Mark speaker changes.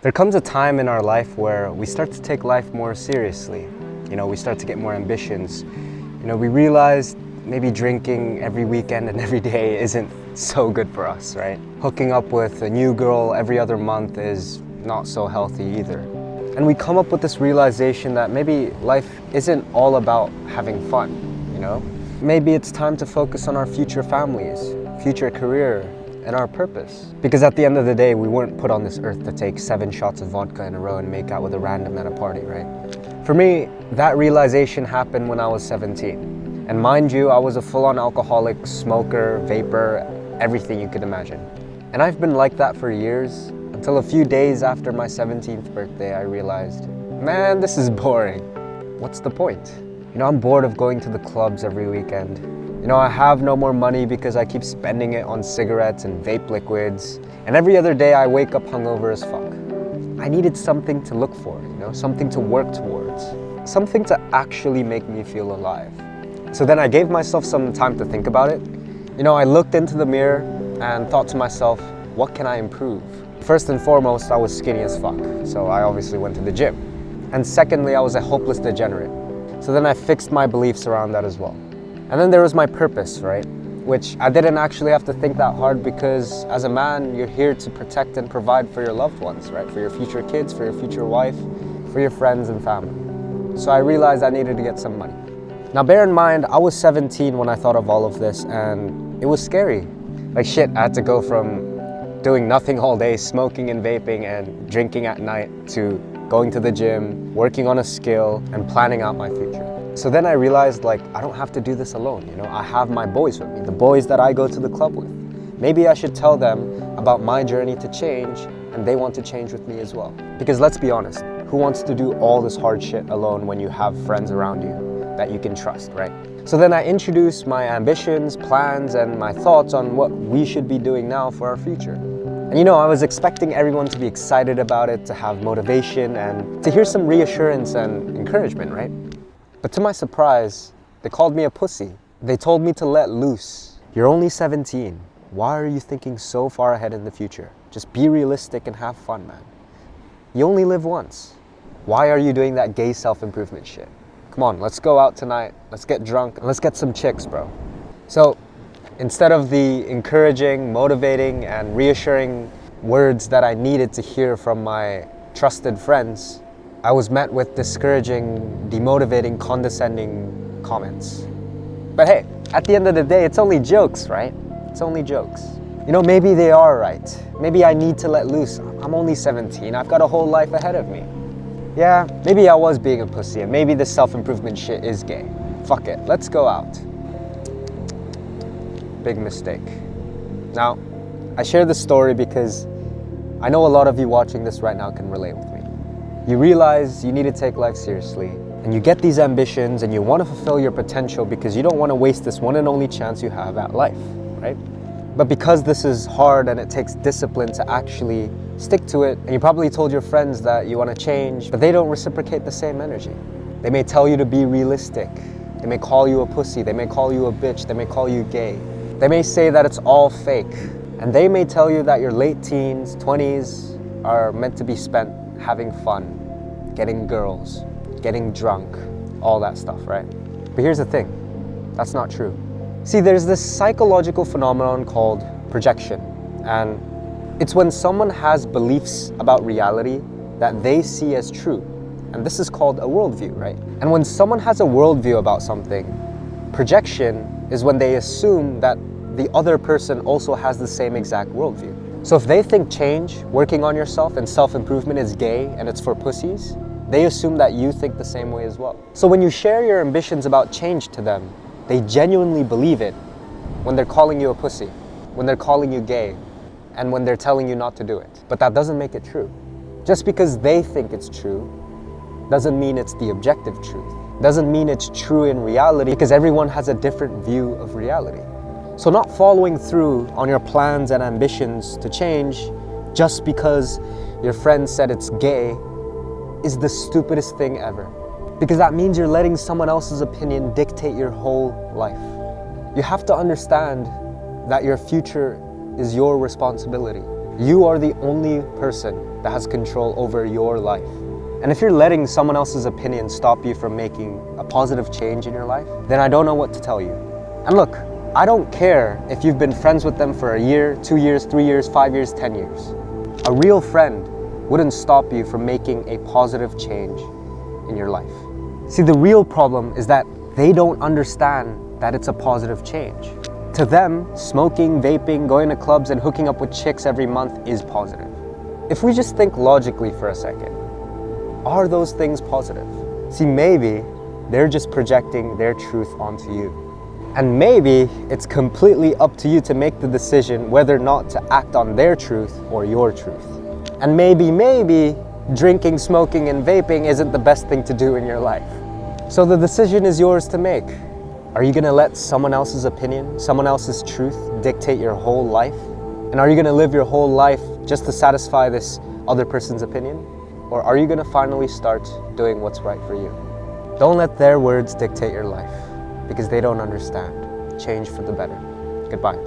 Speaker 1: There comes a time in our life where we start to take life more seriously. We start to get more ambitions. We realize maybe drinking every weekend and every day isn't so good for us, right? Hooking up with a new girl every other month is not so healthy either. And we come up with this realization that maybe life isn't all about having fun, Maybe it's time to focus on our future families, future career, and our purpose. Because at the end of the day, we weren't put on this earth to take 7 shots of vodka in a row and make out with a random at a party, right? For me, that realization happened when I was 17. And mind you, I was a full-on alcoholic, smoker, vapor, everything you could imagine. And I've been like that for years, until a few days after my 17th birthday, I realized, man, this is boring. What's the point? I'm bored of going to the clubs every weekend. I have no more money because I keep spending it on cigarettes and vape liquids. And every other day I wake up hungover as fuck. I needed something to look for, something to work towards. Something to actually make me feel alive. So then I gave myself some time to think about it. I looked into the mirror and thought to myself, what can I improve? First and foremost, I was skinny as fuck. So I obviously went to the gym. And secondly, I was a hopeless degenerate. So then I fixed my beliefs around that as well. And then there was my purpose, right? Which I didn't actually have to think that hard because as a man, you're here to protect and provide for your loved ones, right? For your future kids, for your future wife, for your friends and family. So I realized I needed to get some money. Now bear in mind, I was 17 when I thought of all of this and it was scary. Like shit, I had to go from doing nothing all day, smoking and vaping and drinking at night to going to the gym, working on a skill and planning out my future. So then I realized I don't have to do this alone, I have my boys with me, the boys that I go to the club with. Maybe I should tell them about my journey to change and they want to change with me as well. Because let's be honest, who wants to do all this hard shit alone when you have friends around you that you can trust, right? So then I introduced my ambitions, plans, and my thoughts on what we should be doing now for our future. And I was expecting everyone to be excited about it, to have motivation, and to hear some reassurance and encouragement, right? But to my surprise, they called me a pussy. They told me to let loose. You're only 17. Why are you thinking so far ahead in the future? Just be realistic and have fun, man. You only live once. Why are you doing that gay self-improvement shit? Come on, let's go out tonight. Let's get drunk and let's get some chicks, bro. So instead of the encouraging, motivating, and reassuring words that I needed to hear from my trusted friends, I was met with discouraging, demotivating, condescending comments. But hey, at the end of the day, it's only jokes, right? It's only jokes. Maybe they are right. Maybe I need to let loose. I'm only 17. I've got a whole life ahead of me. Yeah, maybe I was being a pussy and maybe this self-improvement shit is gay. Fuck it, let's go out. Big mistake. Now, I share this story because I know a lot of you watching this right now can relate with me. You realize you need to take life seriously and you get these ambitions and you want to fulfill your potential because you don't want to waste this one and only chance you have at life, right? But because this is hard and it takes discipline to actually stick to it, and you probably told your friends that you want to change, but they don't reciprocate the same energy. They may tell you to be realistic. They may call you a pussy. They may call you a bitch. They may call you gay. They may say that it's all fake. And they may tell you that your late teens, 20s are meant to be spent having fun, getting girls, getting drunk, all that stuff, right? But here's the thing, that's not true. See, there's this psychological phenomenon called projection. And it's when someone has beliefs about reality that they see as true. And this is called a worldview, right? And when someone has a worldview about something, projection is when they assume that the other person also has the same exact worldview. So if they think change, working on yourself, and self-improvement is gay and it's for pussies, they assume that you think the same way as well. So when you share your ambitions about change to them, they genuinely believe it when they're calling you a pussy, when they're calling you gay, and when they're telling you not to do it. But that doesn't make it true. Just because they think it's true doesn't mean it's the objective truth. Doesn't mean it's true in reality because everyone has a different view of reality. So not following through on your plans and ambitions to change just because your friend said it's gay is the stupidest thing ever. Because that means you're letting someone else's opinion dictate your whole life. You have to understand that your future is your responsibility. You are the only person that has control over your life. And if you're letting someone else's opinion stop you from making a positive change in your life, then I don't know what to tell you. And look, I don't care if you've been friends with them for a year, 2 years, 3 years, 5 years, 10 years. A real friend wouldn't stop you from making a positive change in your life. See, the real problem is that they don't understand that it's a positive change. To them, smoking, vaping, going to clubs, and hooking up with chicks every month is positive. If we just think logically for a second, are those things positive? See, maybe they're just projecting their truth onto you. And maybe it's completely up to you to make the decision whether or not to act on their truth or your truth. And maybe drinking, smoking, and vaping isn't the best thing to do in your life. So the decision is yours to make. Are you gonna let someone else's opinion, someone else's truth dictate your whole life? And are you gonna live your whole life just to satisfy this other person's opinion? Or are you gonna finally start doing what's right for you? Don't let their words dictate your life, because they don't understand. Change for the better. Goodbye.